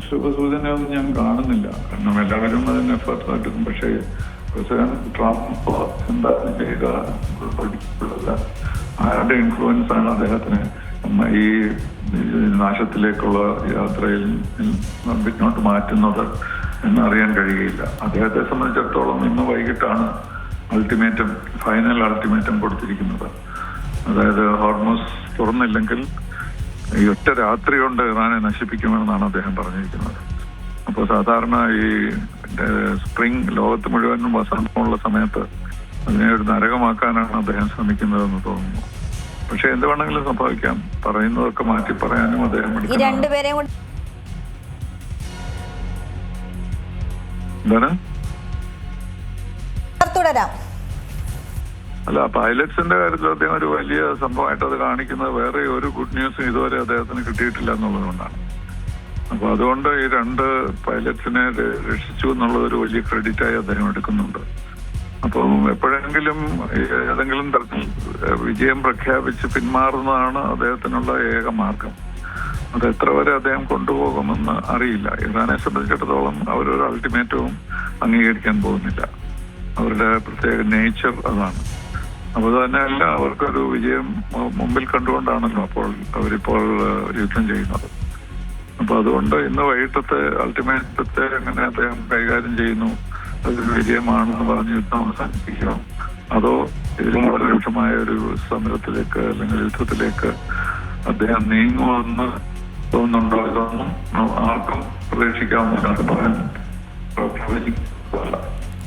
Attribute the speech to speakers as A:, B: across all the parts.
A: ശുഭസൂചനയൊന്നും ഞാൻ കാണുന്നില്ല. കാരണം എല്ലാവരും അതിന് എഫേർട്ട് എടുക്കും. പക്ഷേ പ്രസിഡന്റ് ട്രംപ് എന്താണ് ചെയ്യുക പഠിക്കുന്നില്ല. ആരുടെ ഇൻഫ്ലുവൻസ് ആണ് അദ്ദേഹത്തിന് ഈ നാശത്തിലേക്കുള്ള യാത്രയിൽ പിന്നോട്ട് മാറ്റുന്നത് എന്നറിയാൻ കഴിയുകയില്ല. അദ്ദേഹത്തെ സംബന്ധിച്ചിടത്തോളം ഇന്ന് വൈകിട്ടാണ് ഫൈനൽ അൾട്ടിമേറ്റം കൊടുത്തിരിക്കുന്നത്. അതായത് ഹോർമസ് തുറന്നില്ലെങ്കിൽ ഈ ഒറ്റ രാത്രി കൊണ്ട് ഇറാനെ നശിപ്പിക്കുമെന്നാണ് അദ്ദേഹം പറഞ്ഞിരിക്കുന്നത്. അപ്പോൾ സാധാരണ ഈ സ്പ്രിംഗ് ലോകത്ത് മുഴുവനും വസന്തമുള്ള സമയത്ത് അതിനെ ഒരു നരകമാക്കാനാണ് അദ്ദേഹം ശ്രമിക്കുന്നതെന്ന് തോന്നുന്നു. പക്ഷെ എന്ത് വേണമെങ്കിലും സംഭവിക്കാം. പറയുന്നതൊക്കെ മാറ്റി പറയാനും അദ്ദേഹം എന്താണ് അല്ല, പൈലറ്റ്സിന്റെ കാര്യത്തിൽ അദ്ദേഹം ഒരു വലിയ സംഭവമായിട്ട് അത് കാണിക്കുന്നത് വേറെ ഒരു ഗുഡ് ന്യൂസും ഇതുവരെ അദ്ദേഹത്തിന് കിട്ടിയിട്ടില്ല എന്നുള്ളതുകൊണ്ടാണ്. അപ്പൊ അതുകൊണ്ട് ഈ 2 പൈലറ്റ്സിനെ രക്ഷിച്ചു എന്നുള്ളത് ഒരു വലിയ ക്രെഡിറ്റായി അദ്ദേഹം എടുക്കുന്നുണ്ട്. അപ്പം എപ്പോഴെങ്കിലും ഏതെങ്കിലും തരത്തിൽ വിജയം പ്രഖ്യാപിച്ച് പിന്മാറുന്നതാണ് അദ്ദേഹത്തിനുള്ള ഏക മാർഗം. അത് എത്ര വരെ അദ്ദേഹം കൊണ്ടുപോകുമെന്ന് അറിയില്ല. ഇറാനെ സംബന്ധിച്ചിടത്തോളം അവരൊരു അൾട്ടിമേറ്റവും അംഗീകരിക്കാൻ പോകുന്നില്ല. അവരുടെ പ്രത്യേക നേച്ചർ അതാണ്. അപ്പോൾ തന്നെയല്ല, അവർക്കൊരു വിജയം മുമ്പിൽ കണ്ടുകൊണ്ടാണല്ലോ അവരിപ്പോൾ യുദ്ധം ചെയ്യുന്നത്. അപ്പൊ അതുകൊണ്ട് ഇന്ന് വൈകിട്ടത്തെ അൾട്ടിമേറ്റത്തെ എങ്ങനെ അദ്ദേഹം കൈകാര്യം ചെയ്യുന്നു, അതൊരു വിജയമാണെന്ന് പറഞ്ഞ് യുദ്ധം അവസാനിപ്പിക്കണം, അതോ ഇതിലും വളരെ രൂക്ഷമായ ഒരു സമരത്തിലേക്ക് അല്ലെങ്കിൽ യുദ്ധത്തിലേക്ക് അദ്ദേഹം നീങ്ങുമെന്ന് തോന്നുന്നുണ്ടോ? ഇതൊന്നും ആർക്കും പ്രതീക്ഷിക്കാവുന്നതല്ല.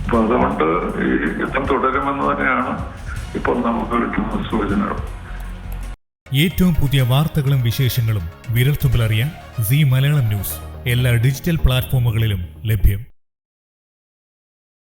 A: അപ്പൊ അതുകൊണ്ട് ഈ യുദ്ധം തുടരുമെന്ന് തന്നെയാണ് ഇപ്പോൾ നമുക്ക് കിട്ടുന്ന സൂചനകൾ.
B: ഏറ്റവും പുതിയ വാർത്തകളും വിശേഷങ്ങളും വിരൽത്തുമ്പിലറിയാൻ സീ മലയാളം ന്യൂസ് എല്ലാ ഡിജിറ്റൽ പ്ലാറ്റ്ഫോമുകളിലും ലഭ്യം.